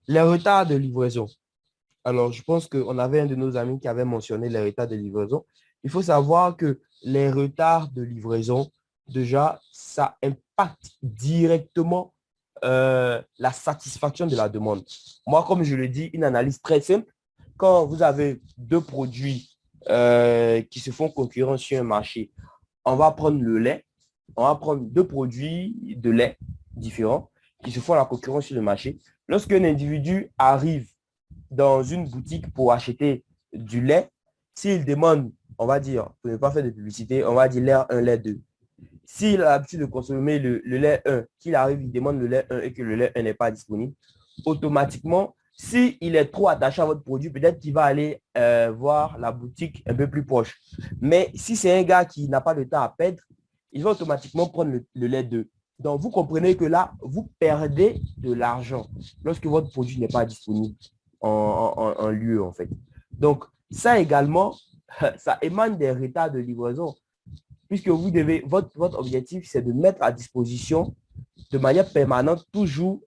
Les retards de livraison. Alors, je pense qu'on avait un de nos amis qui avait mentionné les retards de livraison. Il faut savoir que les retards de livraison, déjà, ça impacte directement la satisfaction de la demande. Moi, comme je le dis, une analyse très simple. Quand vous avez deux produits qui se font concurrence sur un marché, on va prendre le lait, on va prendre deux produits de lait différents qui se font la concurrence sur le marché. Lorsqu'un individu arrive dans une boutique pour acheter du lait, s'il demande, on va dire, pour ne pas faire de publicité, on va dire lait 1, lait 2. S'il a l'habitude de consommer le lait 1, qu'il arrive, il demande le lait 1 et que le lait 1 n'est pas disponible, automatiquement, s'il est trop attaché à votre produit, peut-être qu'il va aller voir la boutique un peu plus proche. Mais si c'est un gars qui n'a pas de temps à perdre, il va automatiquement prendre le lait 2. Donc, vous comprenez que là, vous perdez de l'argent lorsque votre produit n'est pas disponible en lieu, en fait. Donc, ça également, ça émane des retards de livraison, puisque vous devez, votre objectif, c'est de mettre à disposition de manière permanente toujours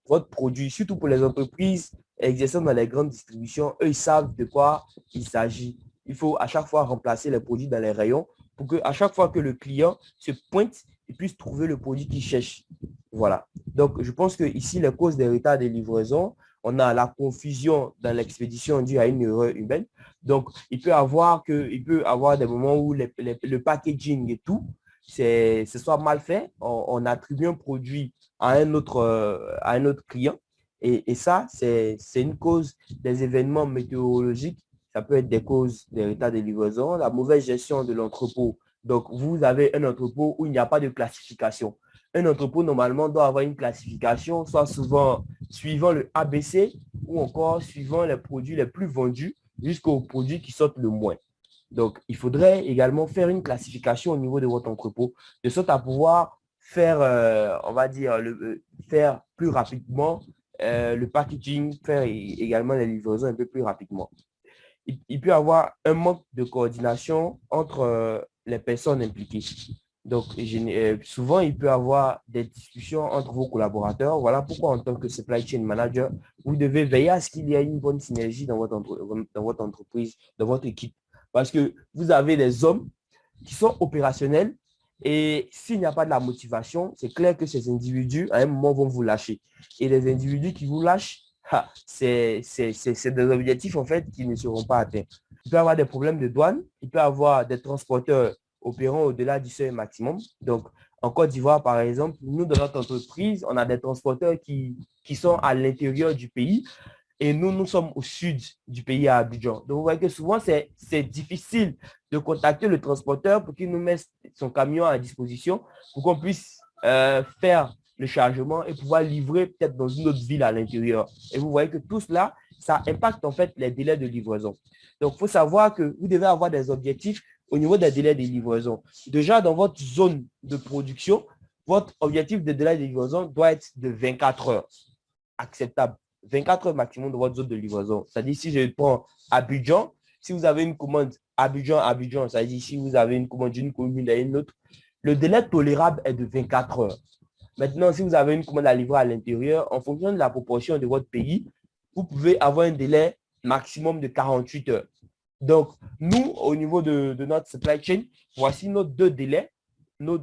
votre produit, surtout pour les entreprises exerçant dans les grandes distributions. Eux, ils savent de quoi il s'agit. Il faut à chaque fois remplacer les produits dans les rayons pour qu'à chaque fois que le client se pointe, il puisse trouver le produit qu'il cherche. Voilà. Donc, je pense que ici, les causes des retards de livraison, on a la confusion dans l'expédition due à une erreur humaine. Donc, il peut avoir des moments où le packaging et tout, c'est soit mal fait, on attribue un produit à un autre client. Et ça, c'est une cause des événements météorologiques. Ça peut être des causes des retards de livraison, la mauvaise gestion de l'entrepôt. Donc, vous avez un entrepôt où il n'y a pas de classification. Un entrepôt, normalement, doit avoir une classification, soit souvent suivant le ABC ou encore suivant les produits les plus vendus jusqu'aux produits qui sortent le moins. Donc, il faudrait également faire une classification au niveau de votre entrepôt, de sorte à pouvoir faire, on va dire, faire plus rapidement le packaging, faire également les livraisons un peu plus rapidement. Il peut y avoir un manque de coordination entre les personnes impliquées. Donc, souvent, il peut y avoir des discussions entre vos collaborateurs. Voilà pourquoi, en tant que supply chain manager, vous devez veiller à ce qu'il y ait une bonne synergie dans votre entreprise, dans votre équipe. Parce que vous avez des hommes qui sont opérationnels et s'il n'y a pas de la motivation, c'est clair que ces individus, à un moment, vont vous lâcher. Et les individus qui vous lâchent, c'est des objectifs, en fait, qui ne seront pas atteints. Il peut y avoir des problèmes de douane, il peut y avoir des transporteurs opérant au-delà du seuil maximum. Donc, en Côte d'Ivoire, par exemple, nous, dans notre entreprise, on a des transporteurs qui sont à l'intérieur du pays et nous, nous sommes au sud du pays à Abidjan. Donc, vous voyez que souvent, c'est difficile de contacter le transporteur pour qu'il nous mette son camion à disposition pour qu'on puisse faire le chargement et pouvoir livrer peut-être dans une autre ville à l'intérieur. Et vous voyez que tout cela, ça impacte en fait les délais de livraison. Donc, il faut savoir que vous devez avoir des objectifs au niveau des délais de livraison. Déjà, dans votre zone de production, votre objectif de délai de livraison doit être de 24 heures. Acceptable. 24 heures maximum de votre zone de livraison. C'est-à-dire, si je prends Abidjan, si vous avez une commande Abidjan, c'est-à-dire si vous avez une commande d'une commune à une autre, le délai tolérable est de 24 heures. Maintenant, si vous avez une commande à livrer à l'intérieur, en fonction de la proportion de votre pays, vous pouvez avoir un délai maximum de 48 heures. Donc, nous, au niveau de notre supply chain, voici nos deux délais, nos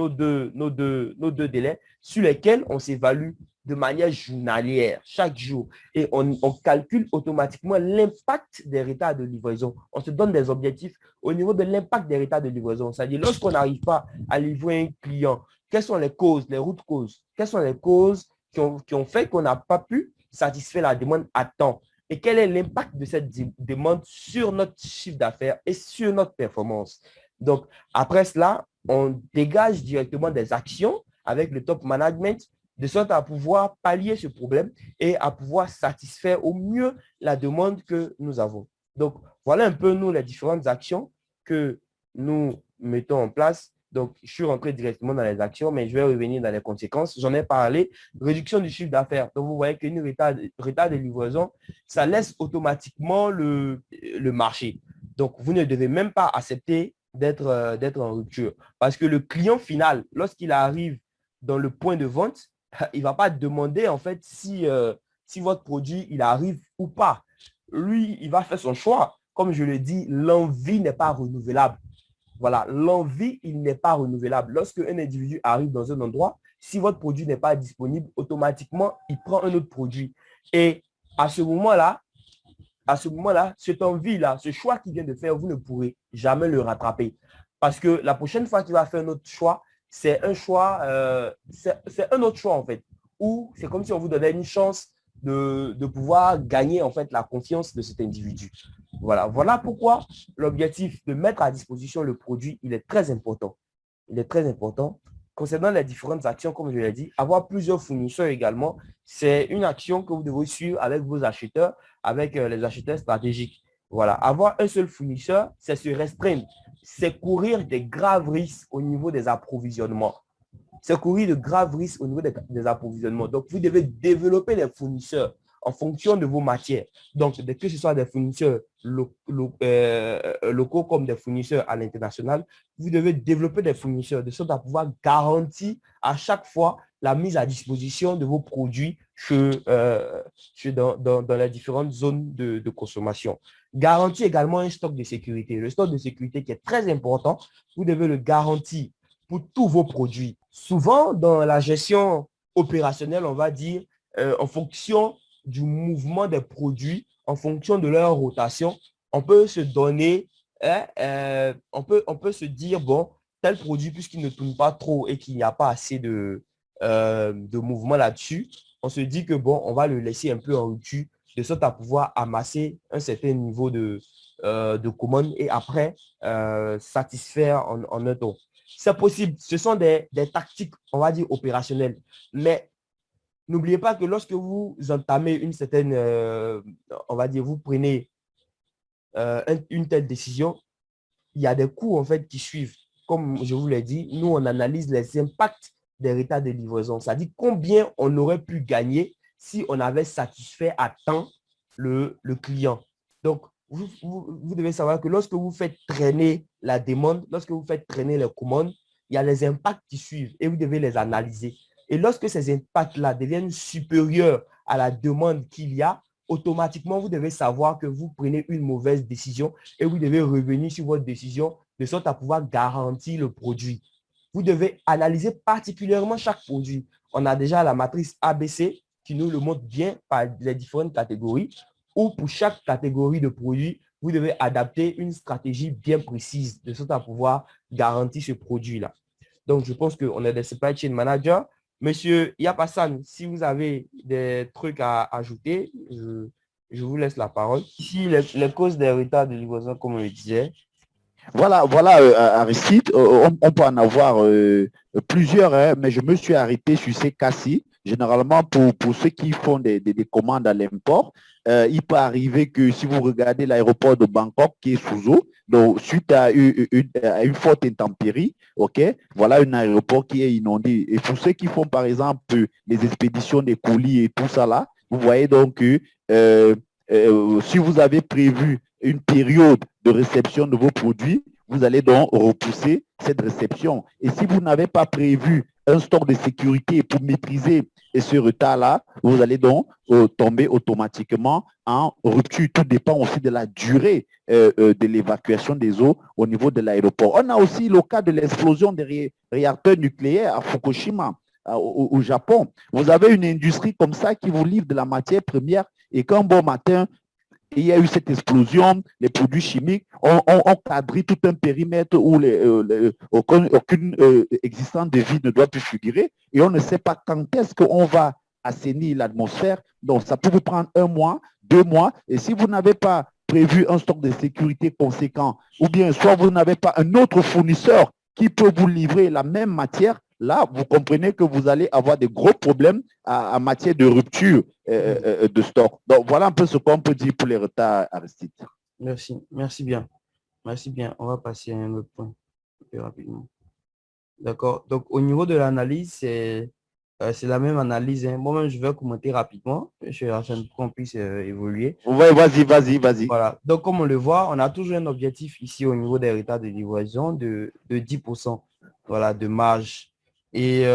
deux délais sur lesquels on s'évalue de manière journalière, chaque jour. Et on calcule automatiquement l'impact des retards de livraison. On se donne des objectifs au niveau de l'impact des retards de livraison. C'est-à-dire, lorsqu'on n'arrive pas à livrer un client, quelles sont les causes, les routes causes? Quelles sont les causes qui ont fait qu'on n'a pas pu satisfaire la demande à temps? Et quel est l'impact de cette demande sur notre chiffre d'affaires et sur notre performance? Donc, après cela, on dégage directement des actions avec le top management de sorte à pouvoir pallier ce problème et à pouvoir satisfaire au mieux la demande que nous avons. Donc, voilà un peu, nous, les différentes actions que nous mettons en place. Donc, je suis rentré directement dans les actions, mais je vais revenir dans les conséquences. J'en ai parlé. Réduction du chiffre d'affaires. Donc, vous voyez qu'une retard de livraison, ça laisse automatiquement le marché. Donc, vous ne devez même pas accepter d'être en rupture. Parce que le client final, lorsqu'il arrive dans le point de vente, il ne va pas demander en fait si si votre produit, il arrive ou pas. Lui, il va faire son choix. Comme je le dis, l'envie n'est pas renouvelable. Voilà, l'envie, il n'est pas renouvelable. Lorsque un individu arrive dans un endroit, si votre produit n'est pas disponible, automatiquement, il prend un autre produit. Et à ce moment-là, cette envie-là, ce choix qu'il vient de faire, vous ne pourrez jamais le rattraper. Parce que la prochaine fois qu'il va faire un autre choix, c'est un choix, c'est un autre choix en fait. Ou c'est comme si on vous donnait une chance de pouvoir gagner en fait la confiance de cet individu. Voilà, voilà pourquoi l'objectif de mettre à disposition le produit, il est très important. Il est très important. Concernant les différentes actions, comme je l'ai dit, avoir plusieurs fournisseurs également, c'est une action que vous devez suivre avec vos acheteurs, avec les acheteurs stratégiques. Voilà, avoir un seul fournisseur, c'est se restreindre, c'est courir des graves risques au niveau des approvisionnements. C'est courir de graves risques au niveau des approvisionnements. Donc, vous devez développer les fournisseurs en fonction de vos matières. Donc, que ce soit des fournisseurs locaux comme des fournisseurs à l'international, vous devez développer des fournisseurs de sorte à pouvoir garantir à chaque fois la mise à disposition de vos produits dans les différentes zones de consommation. Garantir également un stock de sécurité. Le stock de sécurité qui est très important, vous devez le garantir pour tous vos produits. Souvent, dans la gestion opérationnelle, on va dire, en fonction du mouvement des produits, en fonction de leur rotation, on peut se donner, on peut se dire, bon, tel produit, puisqu'il ne tourne pas trop et qu'il n'y a pas assez de mouvement là-dessus, on se dit que, bon, on va le laisser un peu en rupture, de sorte à pouvoir amasser un certain niveau de commandes et après satisfaire en un temps. C'est possible. Ce sont des tactiques, on va dire, opérationnelles. Mais n'oubliez pas que lorsque vous entamez une certaine, on va dire, vous prenez une telle décision, il y a des coûts, en fait, qui suivent. Comme je vous l'ai dit, nous, on analyse les impacts des retards de livraison. C'est-à-dire combien on aurait pu gagner si on avait satisfait à temps le client. Donc, vous devez savoir que lorsque vous faites traîner la demande, lorsque vous faites traîner les commandes, il y a les impacts qui suivent et vous devez les analyser. Et lorsque ces impacts-là deviennent supérieurs à la demande qu'il y a, automatiquement, vous devez savoir que vous prenez une mauvaise décision et vous devez revenir sur votre décision de sorte à pouvoir garantir le produit. Vous devez analyser particulièrement chaque produit. On a déjà la matrice ABC qui nous le montre bien par les différentes catégories, où pour chaque catégorie de produits, vous devez adapter une stratégie bien précise de sorte à pouvoir garantir ce produit-là. Donc, je pense qu'on est des supply chain managers. Monsieur Yapassan, si vous avez des trucs à ajouter, je vous laisse la parole. Ici, les causes des retards de livraison, comme on le disait. Voilà, Aristide, on peut en avoir plusieurs, hein, mais je me suis arrêté sur ces cas-ci. Généralement, pour ceux qui font des commandes à l'import, il peut arriver que si vous regardez l'aéroport de Bangkok qui est sous eau, donc suite à une forte intempérie, ok, voilà un aéroport qui est inondé. Et pour ceux qui font par exemple les expéditions des colis et tout ça là, vous voyez donc que si vous avez prévu une période de réception de vos produits, vous allez donc repousser cette réception. Et si vous n'avez pas prévu un stock de sécurité pour maîtriser ce retard-là, vous allez donc tomber automatiquement en rupture. Tout dépend aussi de la durée de l'évacuation des eaux au niveau de l'aéroport. On a aussi le cas de l'explosion des réacteurs nucléaires à Fukushima, au Japon. Vous avez une industrie comme ça qui vous livre de la matière première et qu'un bon matin, il y a eu cette explosion, les produits chimiques ont cadré tout un périmètre où aucune existence de vie ne doit plus figurer et on ne sait pas quand est-ce qu'on va assainir l'atmosphère. Donc, ça peut vous prendre 1 mois, 2 mois. Et si vous n'avez pas prévu un stock de sécurité conséquent ou bien soit vous n'avez pas un autre fournisseur qui peut vous livrer la même matière, là, vous comprenez que vous allez avoir des gros problèmes en matière de rupture de stock. Donc, voilà un peu ce qu'on peut dire pour les retards, Aristide. Merci, merci bien. Merci bien. On va passer à un autre point plus rapidement. D'accord. Donc, au niveau de l'analyse, c'est la même analyse. Hein. Moi-même, je vais commenter rapidement, afin qu'on puisse évoluer. Oui, vas-y. Voilà. Donc, comme on le voit, on a toujours un objectif ici au niveau des retards de livraison de 10%, voilà, de marge. Et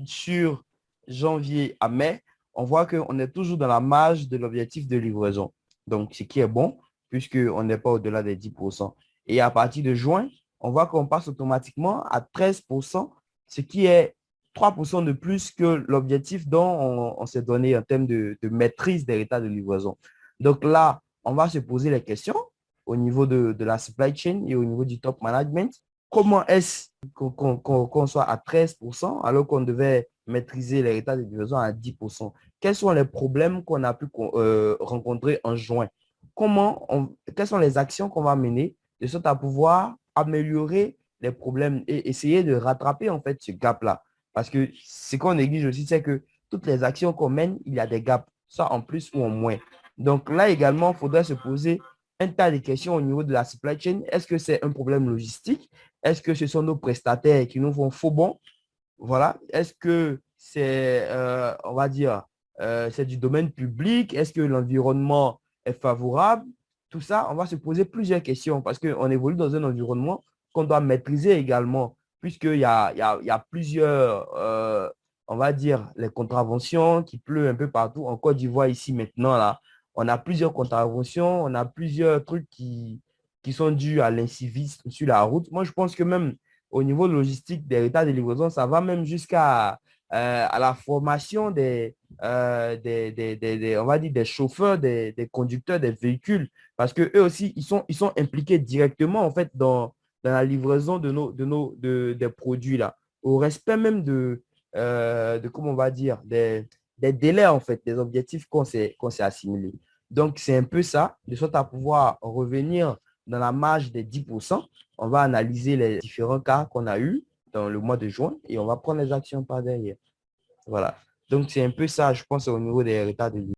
sur janvier à mai, on voit qu'on est toujours dans la marge de l'objectif de livraison. Donc, ce qui est bon, puisqu'on n'est pas au-delà des 10%. Et à partir de juin, on voit qu'on passe automatiquement à 13%, ce qui est 3% de plus que l'objectif dont on s'est donné en termes de maîtrise des retards de livraison. Donc là, on va se poser les questions au niveau de la supply chain et au niveau du top management. Comment est-ce qu'on soit à 13% alors qu'on devait maîtriser les retards de livraison à 10%? Quels sont les problèmes qu'on a pu rencontrer en juin? Quelles sont les actions qu'on va mener de sorte à pouvoir améliorer les problèmes et essayer de rattraper en fait ce gap-là? Parce que ce qu'on néglige aussi, c'est que toutes les actions qu'on mène, il y a des gaps, soit en plus ou en moins. Donc là également, il faudrait se poser un tas de questions au niveau de la supply chain. Est-ce que c'est un problème logistique? Est-ce que ce sont nos prestataires qui nous font faux bons? Voilà. Est-ce que c'est, on va dire, c'est du domaine public? Est-ce que l'environnement est favorable? Tout ça, on va se poser plusieurs questions parce qu'on évolue dans un environnement qu'on doit maîtriser également, puisqu'il y a plusieurs, on va dire, les contraventions qui pleut un peu partout. En Côte d'Ivoire, ici maintenant, là, on a plusieurs contraventions, on a plusieurs trucs qui sont dus à l'incivisme sur la route. Moi, je pense que même au niveau logistique des retards de livraison, ça va même jusqu'à à la formation on va dire des chauffeurs, des conducteurs des véhicules, parce que eux aussi, ils sont impliqués directement en fait dans la livraison des produits là, au respect même comment on va dire, des délais en fait, des objectifs qu'on s'est assimilés. Donc, c'est un peu ça, de sorte à pouvoir revenir dans la marge des 10%. On va analyser les différents cas qu'on a eus dans le mois de juin et on va prendre les actions par derrière. Voilà. Donc, c'est un peu ça, je pense, au niveau des retards de livraison.